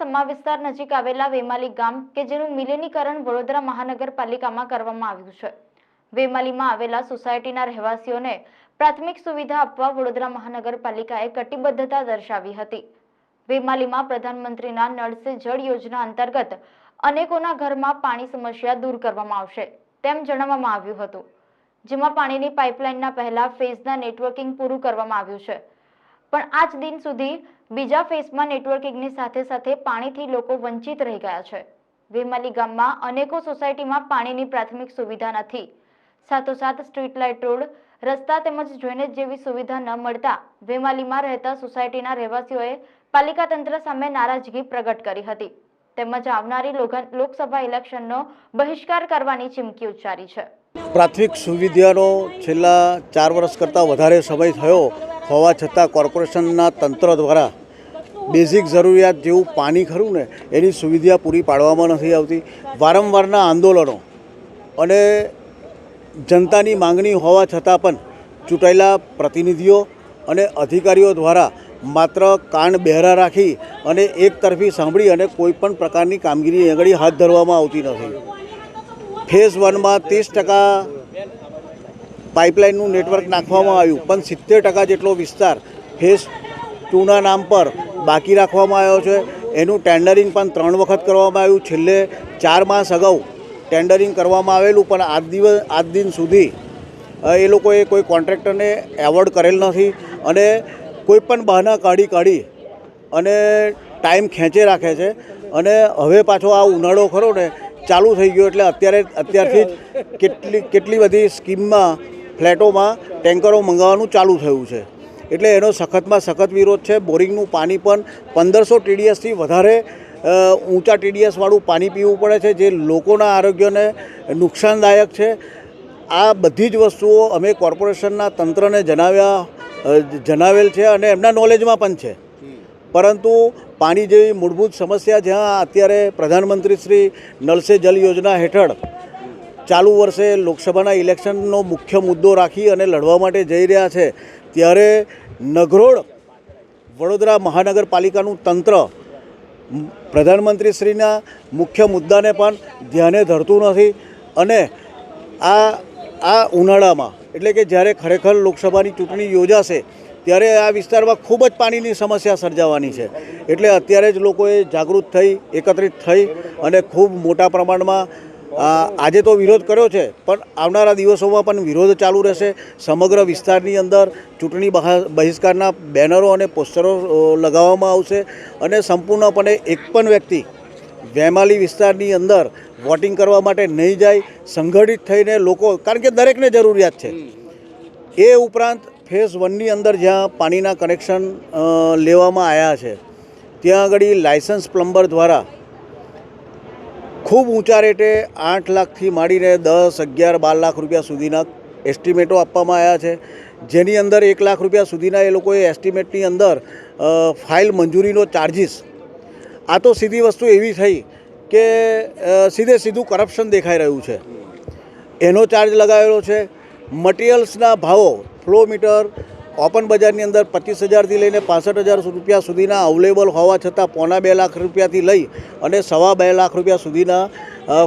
સમા વિસ્તાર નજીક આવેલા વેમાલી ગામ કે જેનું મિલનીકરણ વડોદરા મહાનગરપાલિકામાં કરવામાં આવ્યું છે। વેમાલીમાં આવેલા સોસાયટીના રહેવાસીઓને પ્રાથમિક સુવિધા આપવા વડોદરા મહાનગરપાલિકાએ કટિબદ્ધતા દર્શાવી હતી। વેમાલીમાં પ્રધાનમંત્રીના નળ સે જળ યોજના અંતર્ગત અનેકોના ઘરમાં પાણી સમસ્યા દૂર કરવામાં આવશે તેમ જણાવવામાં આવ્યું હતું, જેમાં પાણીની પાઇપલાઇનના પહેલા ફેઝના નેટવર્કિંગ પૂરું કરવામાં આવ્યું છે, પણ આજ દિન સુધી બીજા ફેઝમાં નેટવર્કિંગની સાથે પાણીથી લોકો વંચિત રહી ગયા છે। વેમાલી ગામમાં અનેકો સોસાયટીમાં પાણીની પ્રાથમિક સુવિધા નથી, સાથોસાથ સ્ટ્રીટ લાઇટ, રોડ, રસ્તા તેમજ ડ્રેનેજ જેવી સુવિધા ન મળતા વેમાલીમાં રહેતા સોસાયટીના રહેવાસીઓએ પાલિકા તંત્ર સામે નારાજગી પ્રગટ કરી હતી તેમજ આવનારી લોકસભા ઇલેક્શનનો બહિષ્કાર કરવાની ચીમકી ઉચ્ચારી છે। પ્રાથમિક સુવિધાનો છેલ્લા 4 વર્ષ કરતાં વધારે સમય થયો હોવા છતાં કોર્પોરેશનના તંત્ર દ્વારા બેઝિક જરૂરિયાત જેવું પાણી ખરું ને એની સુવિધા પૂરી પાડવામાં નથી આવતી। વારંવારના આંદોલનો અને જનતાની માંગણી હોવા છતાં પણ ચૂંટાયેલા પ્રતિનિધિઓ અને અધિકારીઓ દ્વારા માત્ર કાન બહેરા રાખી અને એક તરફી સાંભળી અને કોઈપણ પ્રકારની કામગીરી આગળ હાથ ધરવામાં આવતી નથી। ફેઝ 1માં 30% પાઇપલાઇનનું નેટવર્ક નાખવામાં આવ્યું, પણ 70% જેટલો વિસ્તાર ફેઝ 2ના નામ પર બાકી રાખવામાં આવ્યો છે। એનું ટેન્ડરિંગ પણ 3 વખત કરવામાં આવ્યું। છેલ્લે 4 માસ અગાઉ ટેન્ડરિંગ કરવામાં આવેલું, પણ આજ દિન સુધી એ લોકોએ કોઈ કોન્ટ્રાક્ટરને એવોર્ડ કરેલ નથી અને કોઈપણ બહાના કાઢી અને ટાઈમ ખેંચે રાખે છે। અને હવે પાછો આ ઉનાળો ખરો ને ચાલુ થઈ ગયો એટલે અત્યારથી જ કેટલી બધી સ્કીમમાં ફ્લેટોમાં ટેન્કરો મંગાવવાનું ચાલુ થયું છે, એટલે એનો સખતમાં સખત વિરોધ છે। બોરિંગનું પાણી પણ 1500 TDSથી વધારે ઊંચા TDSવાળું પાણી પીવું પડે છે, જે લોકોના આરોગ્યને નુકસાનદાયક છે। આ બધી જ વસ્તુઓ અમે કોર્પોરેશનના તંત્રને જણાવેલ છે અને એમના નોલેજમાં પણ છે, પરંતુ પાણી જેવી મૂળભૂત સમસ્યા જ્યાં અત્યારે પ્રધાનમંત્રી શ્રી નળ સે જલ યોજના હેઠળ ચાલુ વર્ષે લોકસભાના ઇલેક્શનનો મુખ્ય મુદ્દો રાખી અને લડવા માટે જઈ રહ્યા છે, ત્યારે નગરોળ વડોદરા મહાનગરપાલિકાનું તંત્ર પ્રધાનમંત્રીશ્રીના મુખ્ય મુદ્દાને પણ ધ્યાને ધરતું નથી। અને આ ઉનાળામાં એટલે કે જ્યારે ખરેખર લોકસભાની ચૂંટણી યોજાશે ત્યારે આ વિસ્તારમાં ખૂબ જ પાણીની સમસ્યા સર્જાવાની છે, એટલે અત્યારે જ લોકોએ જાગૃત થઈ એકત્રિત થઈ અને ખૂબ મોટા પ્રમાણમાં આજે તો વિરોધ કર્યો છે, પણ આવનારા દિવસોમાં પણ વિરોધ ચાલુ રહેશે। સમગ્ર વિસ્તારની અંદર ચૂંટણી બહિષ્કારના બેનરો અને પોસ્ટરો લગાવવામાં આવશે અને સંપૂર્ણપણે એક પણ વ્યક્તિ વેમાલી વિસ્તારની અંદર વોટિંગ કરવા માટે નહીં જાય। સંગઠિત થઈને લોકો, કારણ કે દરેકને જરૂરિયાત છે। એ ઉપરાંત ફેઝ 1ની અંદર જ્યાં પાણીના કનેક્શન લેવામાં આવ્યા છે ત્યાં આગળ લાયસન્સ પ્લમ્બર દ્વારા ખૂબ ઊંચા રેટે 8 લાખથી માંડીને 10, 11, 12 લાખ રૂપિયા સુધીના એસ્ટિમેટો આપવામાં આવ્યા છે, જેની અંદર 1 લાખ રૂપિયા સુધીના એ લોકોએ એસ્ટિમેટની અંદર ફાઇલ મંજૂરીનો ચાર્જિસ। આ તો સીધી વસ્તુ એવી થઈ કે સીધું કરપ્શન દેખાઈ રહ્યું છે, એનો ચાર્જ લગાવેલો છે। મટિરિયલ્સના ભાવો ફ્લો મીટર ઓપન બજારની અંદર 25,000થી લઈને 65,000 રૂપિયા સુધીના અવેલેબલ હોવા છતાં 1.25 લાખ રૂપિયાથી લઈ અને 2.25 લાખ રૂપિયા સુધીના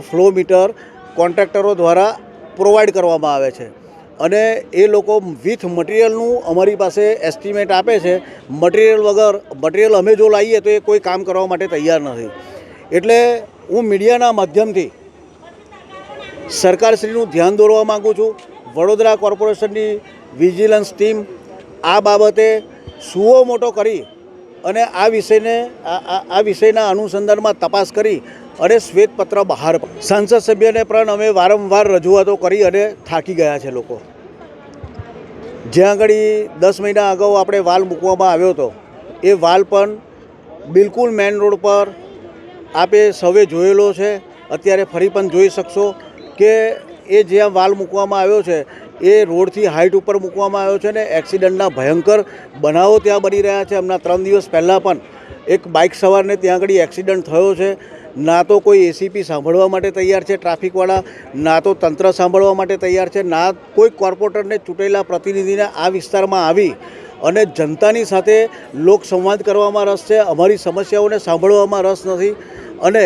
ફ્લો મીટર કોન્ટ્રાક્ટરો દ્વારા પ્રોવાઈડ કરવામાં આવે છે અને એ લોકો વિથ મટિરિયલનું અમારી પાસે એસ્ટિમેટ આપે છે। મટિરિયલ અમે જો લાવીએ તો એ કોઈ કામ કરવા માટે તૈયાર નથી। એટલે હું મીડિયાના માધ્યમથી સરકારશ્રીનું ધ્યાન દોરવા માગું છું। વડોદરા કોર્પોરેશનની વિજિલન્સ ટીમ આ બાબતે સુઓ મોટો કરી અને આ વિષયના અનુસંધાનમાં તપાસ કરી અને શ્વેતપત્ર બહાર સાંસદ સભ્યને પણ અમે વારંવાર રજૂઆતો કરી અને થાકી ગયા છે લોકો। જ્યાં આગળ 10 મહિના અગાઉ આપણે વાલ મૂકવામાં આવ્યો હતો, એ વાલ પણ બિલકુલ મેઇન રોડ પર આપે સૌએ જોયેલો છે, અત્યારે ફરી પણ જોઈ શકશો કે એ જ્યાં વાલ મૂકવામાં આવ્યો છે એ રોડથી હાઇટ ઉપર મૂકવામાં આવ્યો છે ને એક્સિડન્ટના ભયંકર બનાવો ત્યાં બની રહ્યા છે। હમણાં 3 દિવસ પહેલાં પણ એક બાઇક સવારને ત્યાં આગળ એક્સિડન્ટ થયો છે। ના તો કોઈ એસીપી સાંભળવા માટે તૈયાર છે ટ્રાફિકવાળા, ના તો તંત્ર સાંભળવા માટે તૈયાર છે, ના કોઈ કોર્પોરેટરને ચૂંટેલા પ્રતિનિધિને આ વિસ્તારમાં આવી અને જનતાની સાથે લોકસંવાદ કરવામાં રસ છે, અમારી સમસ્યાઓને સાંભળવામાં રસ નથી અને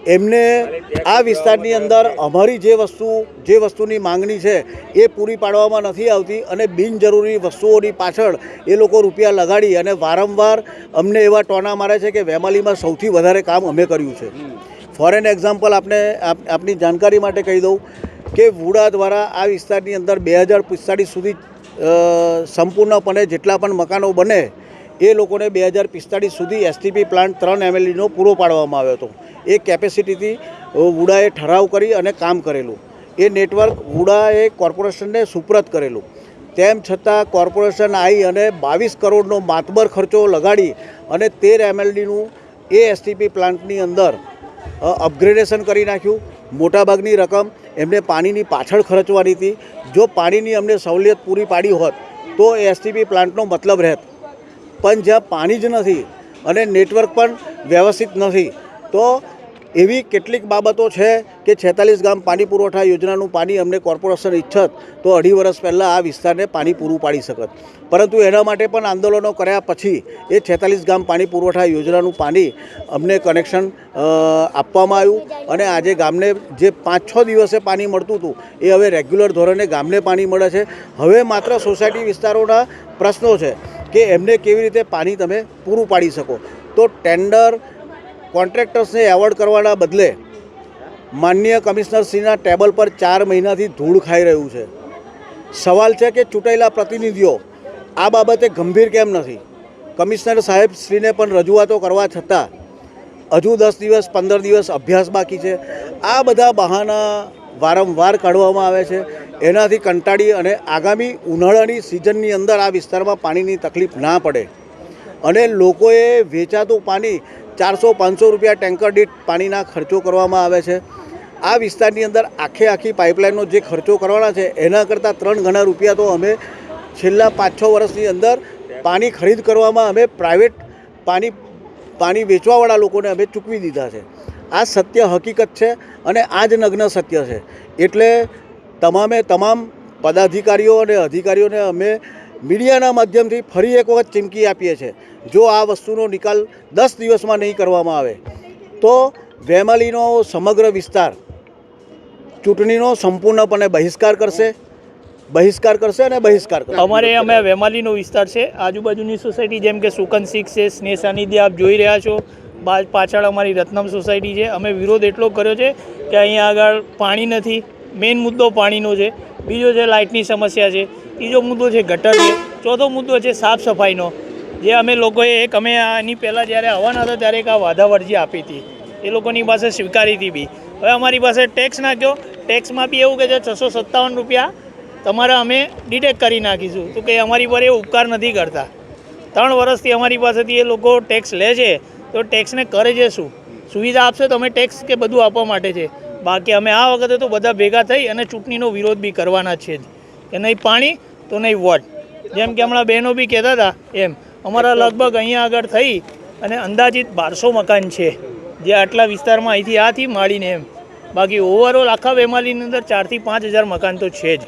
એમને આ વિસ્તારની અંદર અમારી જે વસ્તુની માંગણી છે એ પૂરી પાડવામાં નથી આવતી અને બિનજરૂરી વસ્તુઓની પાછળ એ લોકો રૂપિયા લગાડી અને વારંવાર અમને એવા ટોના મારે છે કે વેમાલીમાં સૌથી વધારે કામ અમે કર્યું છે. ફોર એન એક્ઝામ્પલ આપની જાણકારી માટે કહી દઉં કે વુડા દ્વારા આ વિસ્તારની અંદર 2045 સુધી સંપૂર્ણપણે જેટલા પણ મકાનો બને એ લોકોને 2045 સુધી એસટીપી પ્લાન્ટ 3 MLDનો પૂરો પાડવામાં આવ્યો હતો. એ કેપેસિટીથી વુડાએ ઠરાવ કરી અને કામ કરેલું. એ નેટવર્ક વુડાએ કોર્પોરેશનને સુપ્રત કરેલું. તેમ છતાં કોર્પોરેશન આવી અને 22 કરોડનો માતબર ખર્ચો લગાડી અને 13 MLDનું એ એસટીપી પ્લાન્ટની અંદર અપગ્રેડેશન કરી નાખ્યું. મોટાભાગની રકમ એમને પાણીની પાછળ ખર્ચવાની હતી. જો પાણીની અમને સવલત પૂરી પાડી હોત તો એ એસટીપી પ્લાન્ટનો મતલબ રહેત, પણ જ્યાં પાણી જ નથી અને નેટવર્ક પણ વ્યવસ્થિત નથી તો એવી કેટલીક બાબતો છે કે 46 ગામ પાણી પુરવઠા યોજનાનું પાણી અમને કોર્પોરેશન ઈચ્છત તો 2.5 વર્ષ પહેલાં આ વિસ્તારને પાણી પૂરું પાડી શકત. પરંતુ એના માટે પણ આંદોલનો કર્યા પછી એ 46 ગામ પાણી પુરવઠા યોજનાનું પાણી અમને કનેક્શન આપવામાં આવ્યું અને આજે ગામને જે 5-6 દિવસે પાણી મળતું હતું એ હવે રેગ્યુલર ધોરણે ગામને પાણી મળે છે. હવે માત્ર સોસાયટી વિસ્તારોના પ્રશ્નો છે કે એમને કેવી રીતે પાણી તમે પૂરું પાડી શકો. તો ટેન્ડર કોન્ટ્રાક્ટર્સને એવોર્ડ કરવાના બદલે માનનીય કમિશનરશ્રીના ટેબલ પર 4 મહિનાથી ધૂળ ખાઈ રહ્યું છે. સવાલ છે કે ચૂંટાયેલા પ્રતિનિધિઓ આ બાબતે ગંભીર કેમ નથી? કમિશનર સાહેબશ્રીને પણ રજૂઆતો કરવા છતાં હજુ 10 દિવસ 15 દિવસ અભ્યાસ બાકી છે. આ બધા બહાના વારંવાર કાઢવામાં આવે છે. એનાથી કંટાળી અને આગામી ઉનાળાની સિઝનની અંદર આ વિસ્તારમાં પાણીની તકલીફ ના પડે અને લોકોએ વેચાતું પાણી 400-500 રૂપિયા ટેન્કર દીઠ પાણીના ખર્ચો કરવામાં આવે છે. આ વિસ્તારની અંદર આખી પાઇપલાઇનનો જે ખર્ચો કરવાના છે એના કરતાં 3 ગણા રૂપિયા તો અમે છેલ્લા 5-6 વર્ષની અંદર પાણી ખરીદ કરવામાં અમે પ્રાઇવેટ પાણી વેચવાવાળા લોકોને અમે ચૂકવી દીધા છે. આ સત્ય હકીકત છે અને આ જ નગ્ન સત્ય છે. એટલે તમામ પદાધિકારીઓ અને અધિકારીઓને અમે મીડિયાના માધ્યમથી ફરી એક વખત ચીમકી આપીએ છીએ, જો આ વસ્તુનો નિકાલ 10 દિવસમાં નહીં કરવામાં આવે તો વેમાલીનો સમગ્ર વિસ્તાર ચૂંટણીનો સંપૂર્ણપણે બહિષ્કાર કરશે અને બહિષ્કાર કરશે. અમે વેમાલીનો વિસ્તાર છે, આજુબાજુની સોસાયટી જેમ કે સુકન 6 છે, સ્નેહ સાનિધ્ય આપ જોઈ રહ્યા છો, પાછળ અમારી રત્નમ સોસાયટી છે. અમે વિરોધ એટલો કર્યો છે કે અહીંયા આગળ પાણી નથી. મેઇન મુદ્દો પાણીનો છે. બીજો છે લાઇટની સમસ્યા છે. ત્રીજો મુદ્દો છે ગટર છે. ચોથો મુદ્દો છે સાફ સફાઈનો, જે અમે લોકોએ અમે આની પહેલાં જ્યારે આવવાના હતા ત્યારે એક આ વાધા અરજી આપી હતી, એ લોકોની પાસે સ્વીકારી હતી બી. હવે અમારી પાસે ટેક્સ નાખ્યો, ટેક્સમાં બી એવું કે છે 657 રૂપિયા તમારા અમે ડિટેક્ટ કરી નાખીશું. તો કે અમારી પર એ ઉપકાર નથી કરતા. 3 વર્ષથી અમારી પાસેથી એ લોકો ટેક્સ લે છે, તો ટેક્સને કરે છે શું? સુવિધા આપશે તો અમે ટેક્સ કે બધું આપવા માટે છે. બાકી અમે આ વખતે તો બધા ભેગા થઈ અને ચૂંટણીનો વિરોધ બી કરવાના છે જ, કે નહીં પાણી તો નહીં વોટ. જેમ કે હમણાં બહેનો બી કહેતા હતા એમ અમારા લગભગ અહીંયા આગળ થઈ અને અંદાજિત 1200 મકાન છે જે આટલા વિસ્તારમાં અહીંથી આથી માંડીને એમ. બાકી ઓવરઓલ આખા વેમાલીની અંદર 4,000 થી 5,000 મકાન તો છે જ.